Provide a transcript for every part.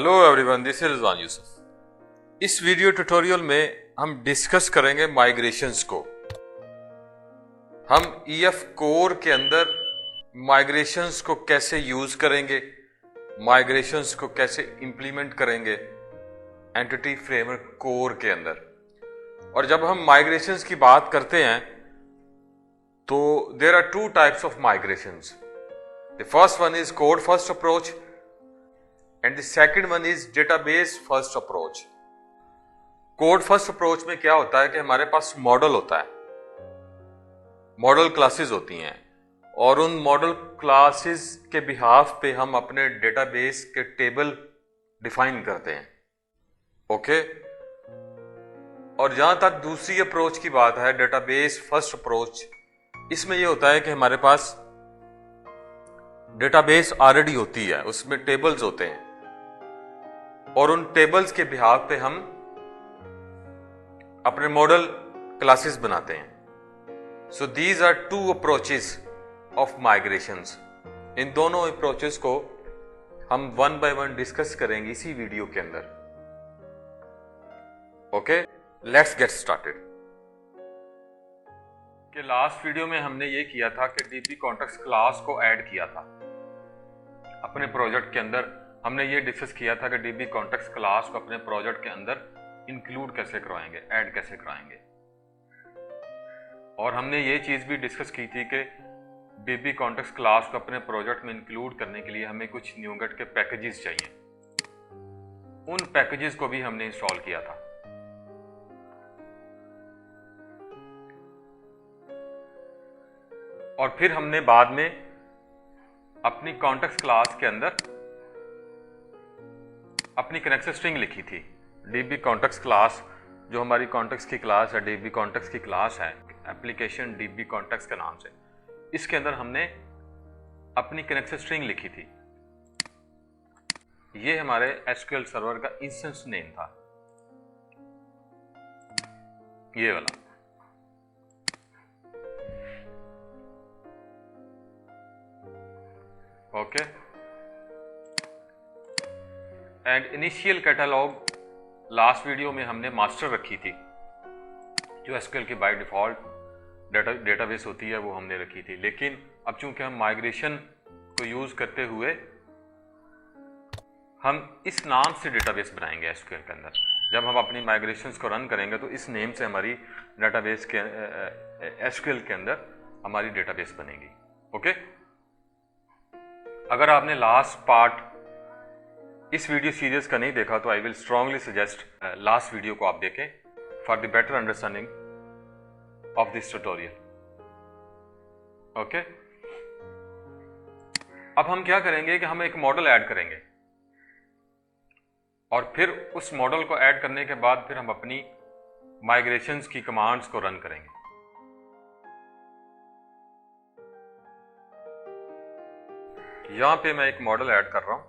Hello everyone, this is Rizwan Yusuf. इस video tutorial में हम डिस्कस करेंगे माइग्रेशंस को। हम ईएफ कोर के अंदर माइग्रेशंस को कैसे यूज करेंगे, माइग्रेशंस को कैसे इंप्लीमेंट करेंगे एंटिटी फ्रेमवर्क कोर के अंदर। और जब हम माइग्रेशंस की बात करते हैं तो there are two types of migrations. The first one is code first approach and the second one is database first approach. Code first approach में क्या होता है कि हमारे पास मॉडल होता है, मॉडल क्लासेस होती हैं और उन मॉडल क्लासेस के बिहाफ पे हम अपने डेटाबेस के टेबल डिफाइन करते हैं। ओके, और जहां तक दूसरी अप्रोच की बात है, डेटाबेस फर्स्ट अप्रोच, इसमें यह होता है कि हमारे पास डेटाबेस ऑलरेडी होती है, उसमें टेबल्स होते हैं और उन टेबल्स के बिहाफ पे हम अपने मॉडल क्लासेस बनाते हैं। So these are two approaches of migrations. इन दोनों अप्रोचेस को हम वन बाय वन डिस्कस करेंगे इसी वीडियो के अंदर। Okay, let's get started. कि लास्ट वीडियो में हमने ये किया था कि डीबी कॉन्टेक्स्ट क्लास को ऐड किया था अपने प्रोजेक्ट के अंदर। हमने ये डिस्कस किया था कि डीबी कॉन्टेक्स्ट क्लास को अपने प्रोजेक्ट के अंदर इंक्लूड कैसे करवाएंगे, ऐड कैसे कराएंगे। और हमने ये चीज भी डिस्कस की थी कि डीबी कॉन्टेक्स्ट क्लास को अपने प्रोजेक्ट में इंक्लूड करने के लिए हमें कुछ न्यूगेट के पैकेजेस चाहिए। उन पैकेजेस को भी हमने इंस्टॉल किया था। और फिर हमने बाद में अपनी कॉन्टेक्स्ट क्लास के अंदर अपनी कनेक्शन स्ट्रिंग लिखी थी। डीबी कॉन्टेक्स्ट क्लास जो हमारी कॉन्टेक्स्ट की क्लास है, डीबी कॉन्टेक्स्ट की क्लास है एप्लीकेशन डीबी कॉन्टेक्स्ट के नाम से, इसके अंदर हमने अपनी कनेक्शन स्ट्रिंग लिखी थी। ये हमारे एसक्यूएल सर्वर का इंस्टेंस नेम था, ये वाला। Okay, and initial catalogue last video में हमने मास्टर रखी थी, जो एसक्यूएल की बाय डिफॉल्ट डेटाबेस होती है वो हमने रखी थी। लेकिन अब चूंकि हम माइग्रेशन को यूज करते हुए हम इस नाम से डेटाबेस बनाएंगे एसक्यूएल के अंदर। जब हम अपनी माइग्रेशंस को रन करेंगे तो इस नेम से हमारी डेटाबेस के एसक्यूएल के अंदर हमारी डेटाबेस बनेगी। ओके, अगर आपने लास्ट पार्ट इस वीडियो सीरीज का नहीं देखा तो I will strongly suggest last video को आप देखें for the better understanding of this tutorial. Okay, अब हम क्या करेंगे कि हम एक मॉडल ऐड करेंगे और फिर उस मॉडल को ऐड करने के बाद फिर हम अपनी माइग्रेशंस की कमांड्स को रन करेंगे। यहां पे मैं एक मॉडल ऐड कर रहा हूं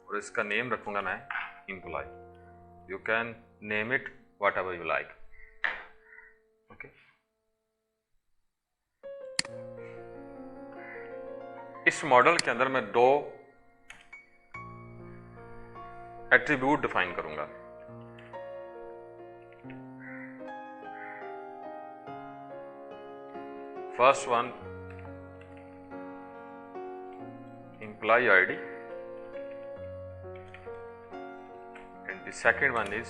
और इसका नेम रखूंगा मैं employee. You can name it whatever you like. Okay, इस मॉडल के अंदर मैं दो एट्रीब्यूट डिफाइन करूंगा। First one employee ID and the second one is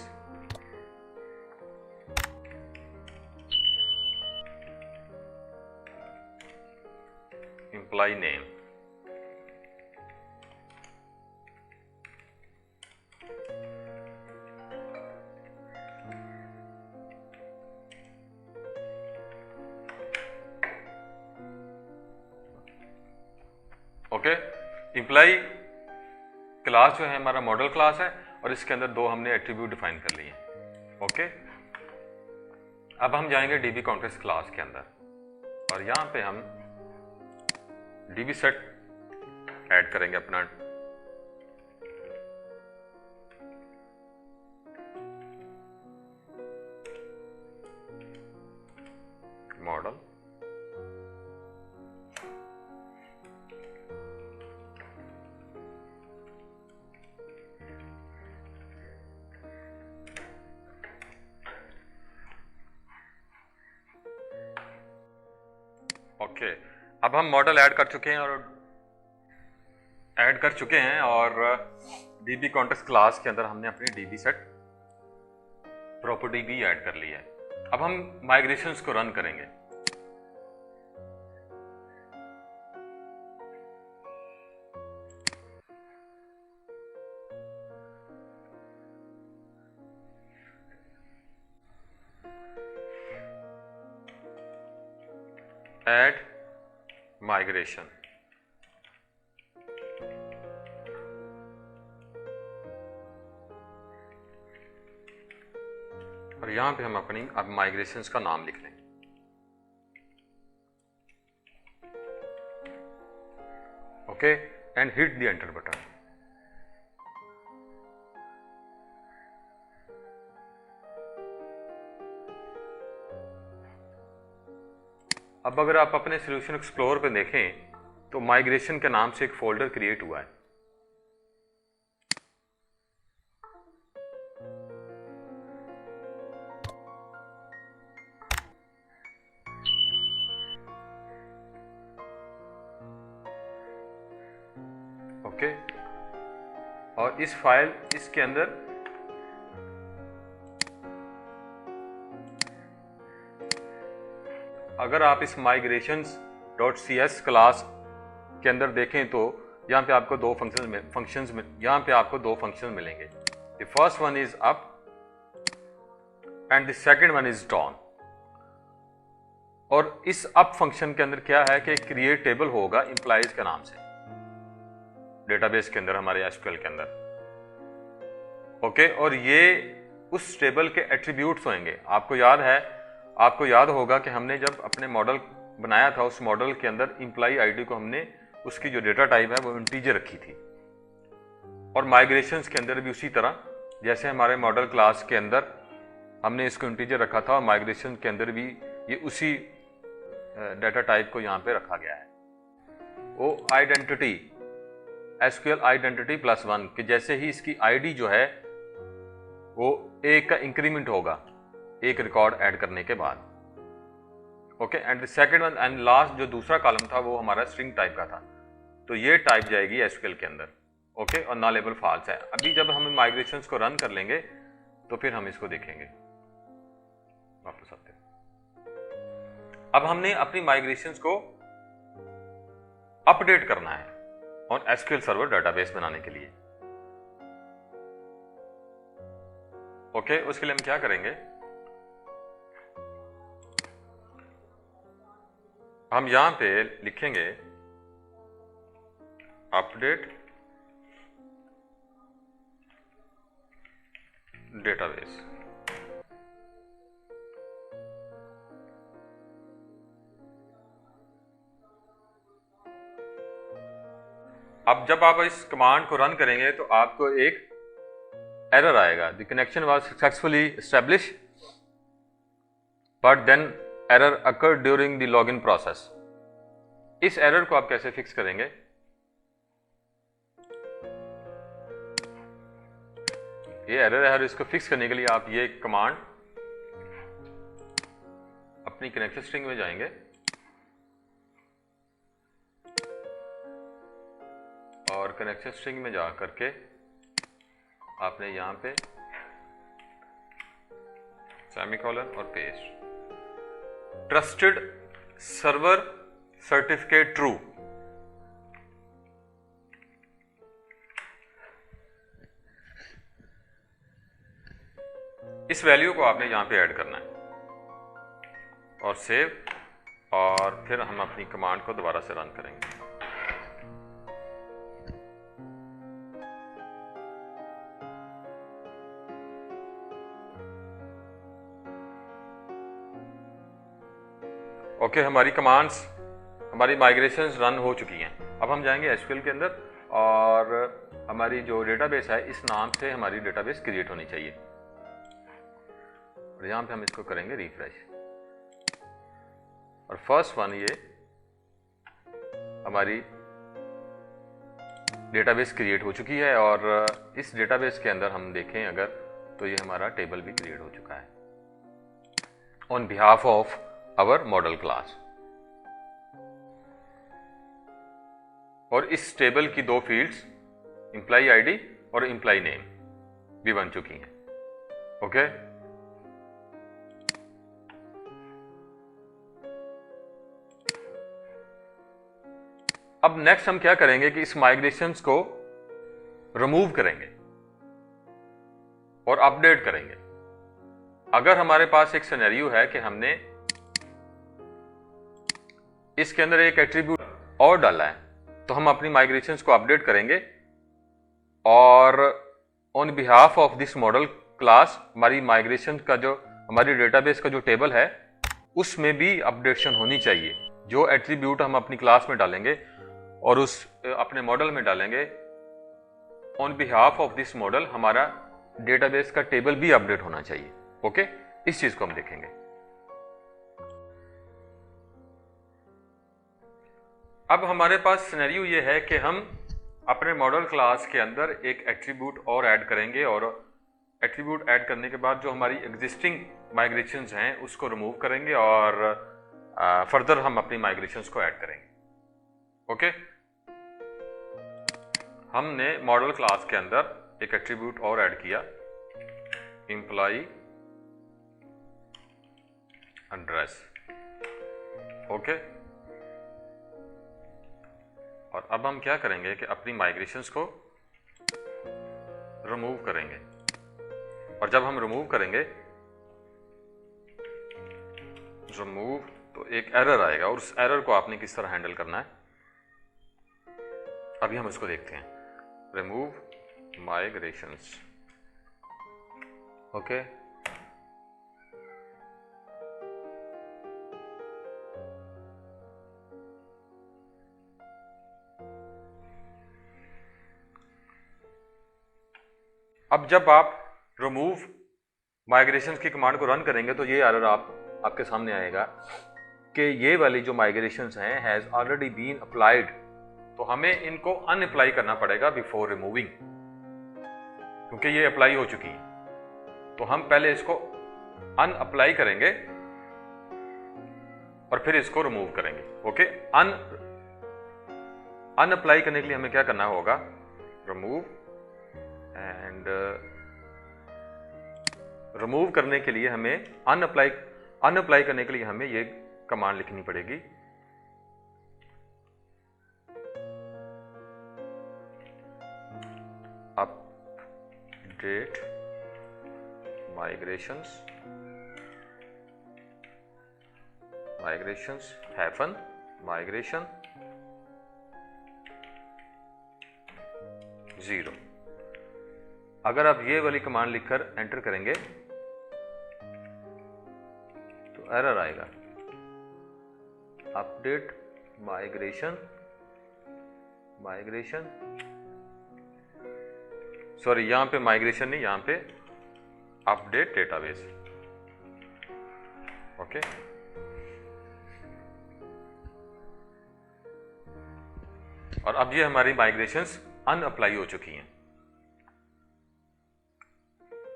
employee name. Okay, employee class जो है हमारा मॉडल क्लास है और इसके अंदर दो हमने एट्रीब्यूट डिफाइन कर लिए। ओके, अब हम जाएंगे डीबी कॉन्टेक्स्ट क्लास के अंदर और यहां पे हम डीबी सेट ऐड करेंगे अपना। मॉडल ओके, अब हम मॉडल ऐड कर चुके हैं और डीबी कॉन्टेक्स्ट क्लास के अंदर हमने अपनी डीबी सेट प्रॉपर्टी भी ऐड कर ली है। अब हम माइग्रेशंस को रन करेंगे। ऐड माइग्रेशन, और यहां पे हम अपनी अब माइग्रेशंस का नाम लिख लेंगे। Okay, and hit the enter button. अब अगर आप अपने सॉल्यूशन एक्सप्लोर पे देखें तो माइग्रेशन के नाम से एक फोल्डर क्रिएट हुआ है। ओके, और इस फाइल इसके अंदर अगर आप इस migrations.cs क्लास के अंदर देखें तो यहाँ पे आपको दो फंक्शंस मिलेंगे। The first one is up and the second one is down. और इस अप फंक्शन के अंदर क्या है कि क्रिएट टेबल होगा इंप्लाइज के नाम से डेटाबेस के अंदर, हमारे एसक्यूएल के अंदर। ओके, और ये उस टेबल के एट्रीब्यूट्स होंगे। आपको याद होगा कि हमने जब अपने मॉडल बनाया था उस मॉडल के अंदर इंप्लाई आईडी को हमने उसकी जो डेटा टाइप है वो इंटीजर रखी थी। और माइग्रेशंस के अंदर भी उसी तरह, जैसे हमारे मॉडल क्लास के अंदर हमने इसको इंटीजर रखा था, और माइग्रेशन के अंदर भी ये उसी डेटा टाइप को यहाँ पे रखा गया है। वो आइडेंटिटी एसक्यूएल आइडेंटिटी +1 कि जैसे ही इसकी आईडी जो है वो 1 का इंक्रीमेंट होगा एक रिकॉर्ड ऐड करने के बाद। Okay, and the second one and last जो दूसरा कॉलम था वो हमारा स्ट्रिंग टाइप का था, तो ये टाइप जाएगी एसक्यूएल के अंदर। ओके, और ना लेबल फॉल्स है। अभी जब हम माइग्रेशंस को रन कर लेंगे तो फिर हम इसको देखेंगे। वापस आते हैं। अब हमने अपनी माइग्रेशंस को अपडेट करना है और एसक्यूएल सर्वर डेटाबेस बनाने के लिए। ओके, उसके लिए हम क्या करेंगे, हम यहां पे लिखेंगे अपडेट डेटाबेस। अब जब आप इस कमांड को रन करेंगे तो आपको एक एरर आएगा, the connection was successfully establish but then error occurred during the login process. इस एरर को आप कैसे फिक्स करेंगे, ये एरर है और इसको फिक्स करने के लिए आप ये कमांड अपनी कनेक्शन स्ट्रिंग में जाएंगे और कनेक्शन स्ट्रिंग में जा करके आपने यहां पे सेमीकोलन और paste trusted server certificate true. इस वैल्यू को आपने यहां पे ऐड करना है और सेव, और फिर हम अपनी कमांड को दोबारा से रन करेंगे। ओके, हमारी कमांड्स, हमारी माइग्रेशंस रन हो चुकी हैं। अब हम जाएंगे एसक्यूएल के अंदर और हमारी जो डेटाबेस है इस नाम से हमारी डेटाबेस क्रिएट होनी चाहिए। और यहाँ पे हम इसको करेंगे रिफ्रेश, और फर्स्ट वन ये हमारी डेटाबेस क्रिएट हो चुकी है। और इस डेटाबेस के अंदर हम देखें अगर तो ये हमारा टेबल भी क्रिएट हो चुका है on behalf of our model class. और इस टेबल की दो फील्ड्स एम्प्लॉय आईडी और एम्प्लॉय नेम भी बन चुकी हैं। ओके, अब नेक्स्ट हम क्या करेंगे कि इस माइग्रेशंस को रिमूव करेंगे और अपडेट करेंगे। अगर हमारे पास एक सिनेरियो है कि हमने इसके अंदर एक एट्रीब्यूट और डाला है, तो हम अपनी माइग्रेशंस को अपडेट करेंगे और on behalf of this model class हमारी माइग्रेशन का जो हमारी डेटाबेस का जो टेबल है उसमें भी अपडेशन होनी चाहिए। जो एट्रीब्यूट हम अपनी क्लास में डालेंगे और उस अपने मॉडल में डालेंगे, on behalf of this model हमारा डेटाबेस का टेबल भी अपडेट होना चाहिए। ओके, इस चीज को हम देखेंगे। अब हमारे पास सिनेरियो ये है कि हम अपने मॉडल क्लास के अंदर एक एट्रीब्यूट और ऐड करेंगे और एट्रीब्यूट ऐड करने के बाद जो हमारी एग्जिस्टिंग माइग्रेशंस हैं उसको रिमूव करेंगे और फर्दर हम अपनी माइग्रेशंस को ऐड करेंगे। ओके, हमने मॉडल क्लास के अंदर एक एट्रीब्यूट और ऐड किया, एम्प्लॉय एड्रेस। ओके, और अब हम क्या करेंगे कि अपनी माइग्रेशंस को रिमूव करेंगे और जब हम रिमूव करेंगे तो एक एरर आएगा और उस एरर को आपने किस तरह हैंडल करना है अभी हम इसको देखते हैं। Remove migrations. ओके, अब जब आप रिमूव माइग्रेशन की कमांड को रन करेंगे तो ये एरर आपके सामने आएगा कि ये वाली जो माइग्रेशंस हैं हैज ऑलरेडी बीन अप्लाइड, तो हमें इनको अनअप्लाई करना पड़ेगा बिफोर रिमूविंग, क्योंकि ये अप्लाई हो चुकी है। तो हम पहले इसको अनअप्लाई करेंगे और फिर इसको रिमूव करेंगे। ओके, अनअप्लाई करने के लिए हमें क्या करना होगा, रिमूव एंड रिमूव करने के लिए हमें अनअप्लाई करने के लिए हमें ये कमांड लिखनी पड़ेगी, अपडेट माइग्रेशंस हैपन माइग्रेशन 0। अगर आप ये वाली कमांड लिखकर एंटर करेंगे तो एरर आएगा, अपडेट माइग्रेशन सॉरी, यहां पे माइग्रेशन नहीं, यहां पे अपडेट डेटाबेस। ओके, और अब ये हमारी माइग्रेशंस अनअप्लाई हो चुकी हैं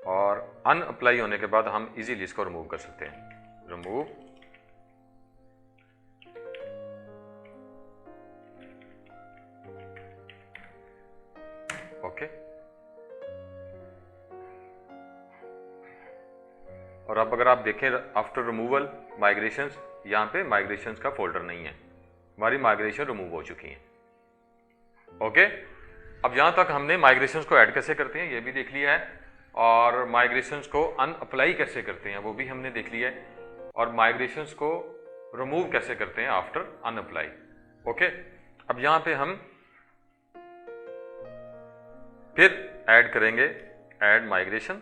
और अनअप्लाई होने के बाद हम इजीली इसको रिमूव कर सकते हैं। रिमूव ओके, और अब अगर आप देखें आफ्टर रिमूवल माइग्रेशंस, यहां पे माइग्रेशंस का फोल्डर नहीं है, हमारी माइग्रेशन रिमूव हो चुकी है। ओके, अब यहां तक हमने माइग्रेशंस को ऐड कैसे करते हैं ये भी देख लिया है और माइग्रेशंस को अनअप्लाई कैसे करते हैं वो भी हमने देख लिया है और माइग्रेशंस को रिमूव कैसे करते हैं आफ्टर अनअप्लाई। ओके, अब यहां पे हम फिर ऐड करेंगे add migration,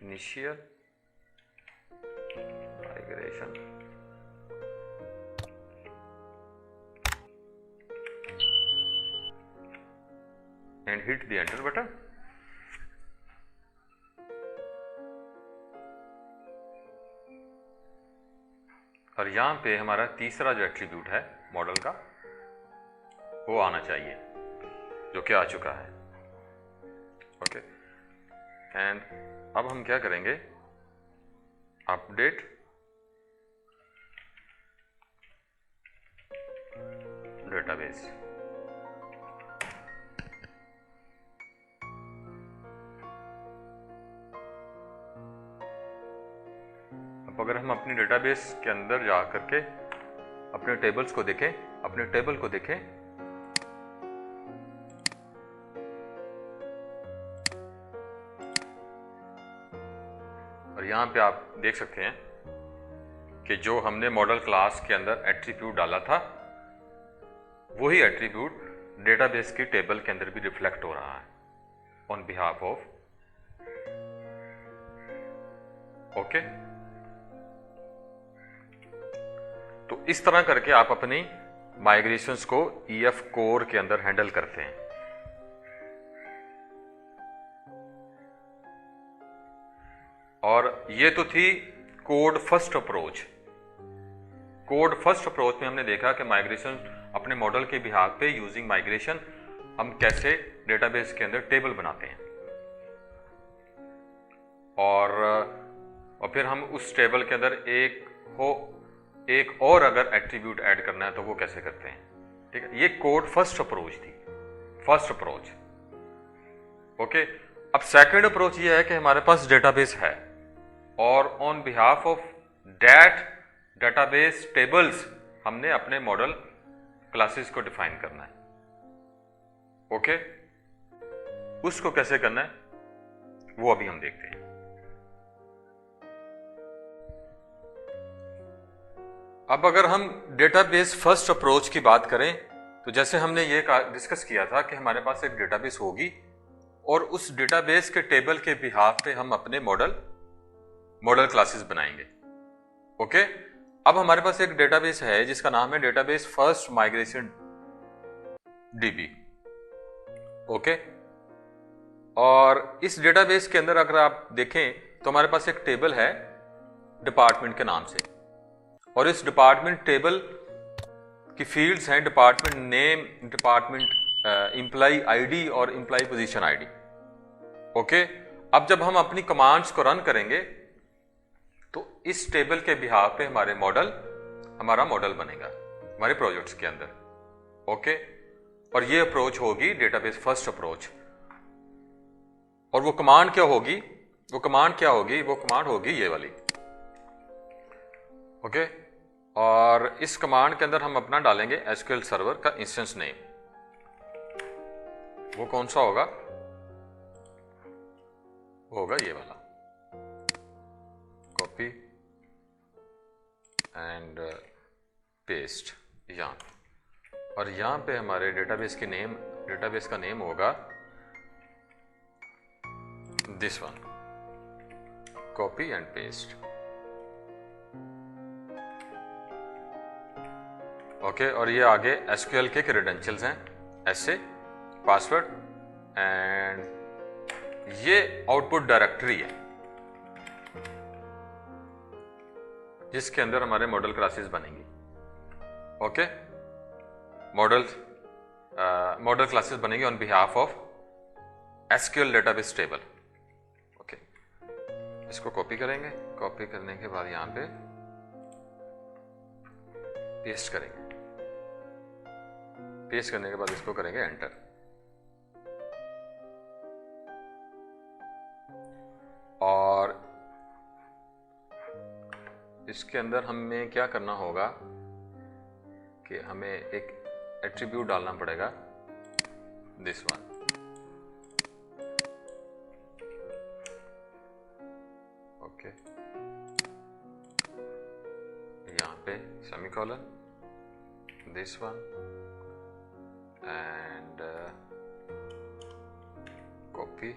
initial migration and hit the enter button. और यहां पे हमारा तीसरा जो एट्रीब्यूट है मॉडल का वो आना चाहिए, जो कि आ चुका है। ओके, एंड अब हम क्या करेंगे, अपडेट डेटाबेस। अब अगर हम अपनी डेटाबेस के अंदर जा करके अपने टेबल्स को देखें, अपने टेबल को देखें, और यहां पे आप देख सकते हैं कि जो हमने मॉडल क्लास के अंदर एट्रीब्यूट डाला था वही एट्रीब्यूट डेटाबेस की टेबल के अंदर भी रिफ्लेक्ट हो रहा है ऑन बिहाफ ऑफ। ओके, तो इस तरह करके आप अपनी माइग्रेशंस को EF कोर के अंदर हैंडल करते हैं। और ये तो थी code first approach. Code first approach में हमने देखा कि माइग्रेशन अपने मॉडल के बिहाफ पे यूजिंग माइग्रेशन हम कैसे डेटाबेस के अंदर टेबल बनाते हैं, और फिर हम उस टेबल के अंदर एक और अगर एट्रीब्यूट ऐड करना है तो वो कैसे करते हैं। ठीक है, ये कोड फर्स्ट अप्रोच थी, फर्स्ट अप्रोच। ओके, अब सेकंड अप्रोच ये है कि हमारे पास डेटाबेस है और on behalf of that database tables हमने अपने मॉडल क्लासेस को डिफाइन करना है। ओके, उसको कैसे करना है वो अभी हम देखते हैं। अब अगर हम डेटाबेस फर्स्ट अप्रोच की बात करें तो जैसे हमने ये डिस्कस किया था कि हमारे पास एक डेटाबेस होगी और उस डेटाबेस के टेबल के बिहाफ पे हम अपने मॉडल क्लासेस बनाएंगे। ओके, अब हमारे पास एक डेटाबेस है जिसका नाम है database first migration DB। Okay, और इस डेटाबेस के अंदर अगर आप देखें तो हमारे पास एक टेबल है डिपार्टमेंट के नाम से, और इस डिपार्टमेंट टेबल की फील्ड्स हैं department name, department employee ID और एम्प्लॉय पोजीशन आईडी। ओके, अब जब हम अपनी कमांड्स को रन करेंगे तो इस टेबल के बिहाफ पे हमारा मॉडल बनेगा हमारे प्रोजेक्ट्स के अंदर। ओके, और ये अप्रोच होगी डेटाबेस फर्स्ट अप्रोच। और वो कमांड क्या होगी, वो कमांड होगी ये वाली। ओके, और इस कमांड के अंदर हम अपना डालेंगे SQL सर्वर का इंस्टेंस नेम। वो कौन सा होगा, होगा ये वाला, कॉपी एंड पेस्ट यहां, और यहां पे हमारे डेटाबेस का नेम होगा this one, copy and paste. Okay, और ये आगे SQL के क्रेडेंशियल्स हैं, ऐसे पासवर्ड, एंड ये आउटपुट डायरेक्टरी है जिसके अंदर हमारे मॉडल क्लासेस बनेंगी। ओके, मॉडल क्लासेस बनेंगी on behalf of SQL database table. Okay, इसको कॉपी करेंगे, कॉपी करने के बाद यहां पे पेस्ट करेंगे, पेस्ट करने के बाद इसको करेंगे एंटर। और इसके अंदर हमें क्या करना होगा कि हमें एक एट्रीब्यूट डालना पड़ेगा दिस वन। ओके, यहां पे semicolon, this one and copy,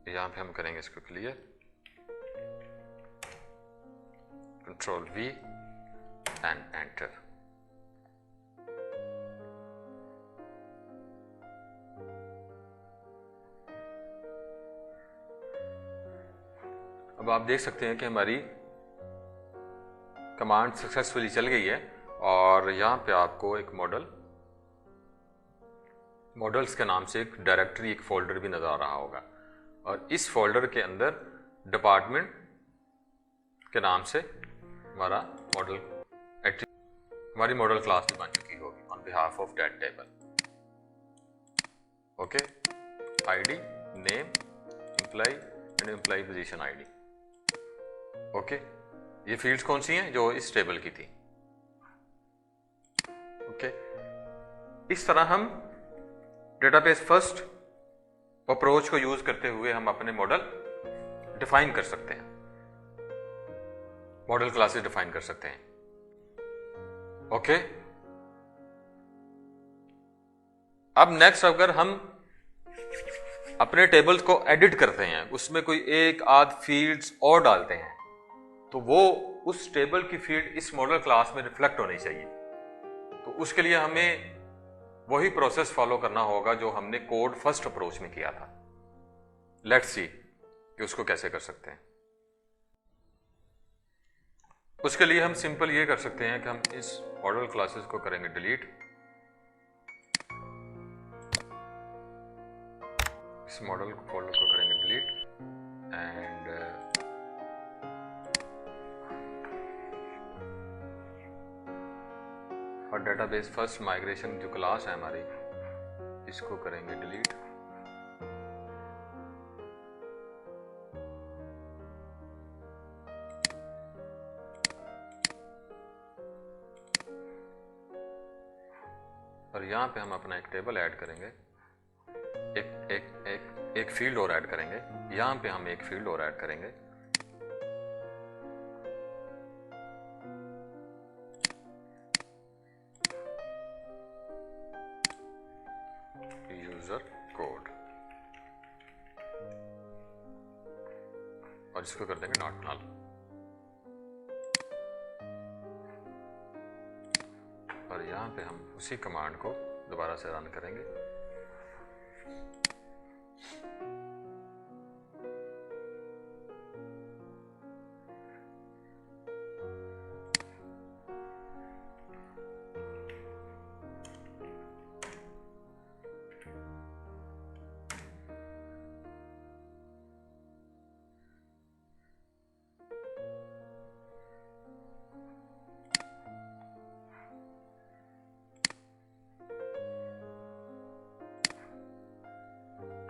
यहां पे हम करेंगे इसको clear, control V and enter. अब आप देख सकते हैं कि हमारी कमांड सक्सेसफुली चल गई है और यहां पे आपको एक मॉडल मॉडल्स के नाम से एक डायरेक्टरी, एक फोल्डर भी नजर आ रहा होगा, और इस फोल्डर के अंदर डिपार्टमेंट के नाम से हमारा हमारी मॉडल क्लास भी बन चुकी होगी on behalf of that table. Okay, ID, name, employee and employee position ID. Okay, ये फील्ड्स कौन सी हैं? जो इस टेबल की थी। ओके, इस तरह हम डेटाबेस फर्स्ट अप्रोच को यूज करते हुए हम अपने मॉडल डिफाइन कर सकते हैं, मॉडल क्लासेस डिफाइन कर सकते हैं। ओके, अब नेक्स्ट अगर हम अपने टेबल्स को एडिट करते हैं, उसमें कोई एक आध फील्ड्स और डालते हैं, तो वो उस टेबल की फील्ड इस मॉडल क्लास में रिफ्लेक्ट होनी चाहिए। तो उसके लिए हमें वही प्रोसेस फॉलो करना होगा जो हमने कोड फर्स्ट अप्रोच में किया था। लेट्स सी कि उसको कैसे कर सकते हैं। उसके लिए हम सिंपल ये कर सकते हैं कि हम इस मॉडल क्लासेस को करेंगे डिलीट, इस मॉडल फोल्डर को करेंगे डिलीट, एंड और डेटाबेस फर्स्ट माइग्रेशन जो क्लास है हमारी, इसको करेंगे डिलीट। और यहां पे हम अपना एक टेबल ऐड करेंगे, एक फील्ड और ऐड करेंगे, यहां पे हम एक फील्ड और ऐड करेंगे, यूजर कोड, और इसको कर देंगे नॉट नल। और यहां पे हम उसी कमांड को दोबारा से रन करेंगे।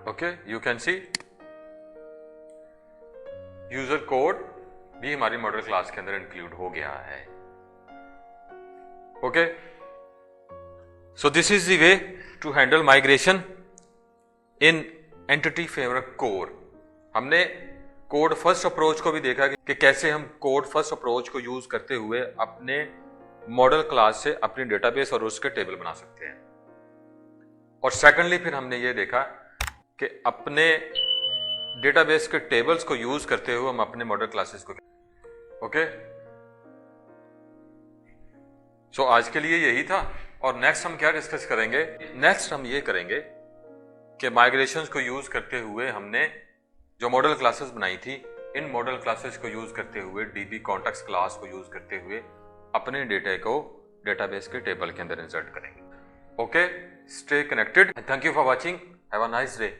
Okay, you can see user code भी हमारी मॉडल क्लास के अंदर इंक्लूड हो गया है। Okay, so this is the way to handle migration in entity framework core. हमने कोड फर्स्ट अप्रोच को भी देखा कि कैसे हम कोड फर्स्ट अप्रोच को यूज करते हुए अपने मॉडल क्लास से अपनी डेटाबेस और उसके टेबल बना सकते हैं। और सेकेंडली फिर हमने ये देखा कि अपने डेटाबेस के टेबल्स को यूज करते हुए हम अपने मॉडल क्लासेस को। ओके, सो आज के लिए यही था। और नेक्स्ट हम क्या डिस्कस करेंगे? नेक्स्ट हम ये करेंगे कि माइग्रेशंस को यूज करते हुए हमने जो मॉडल क्लासेस बनाई थी, इन मॉडल क्लासेस को यूज करते हुए डीबी कॉन्टेक्स्ट क्लास को यूज करते हुए अपने डेटा को डेटाबेस के टेबल के अंदर इंसर्ट करेंगे। Okay, stay connected. Thank you for watching. Have a nice day.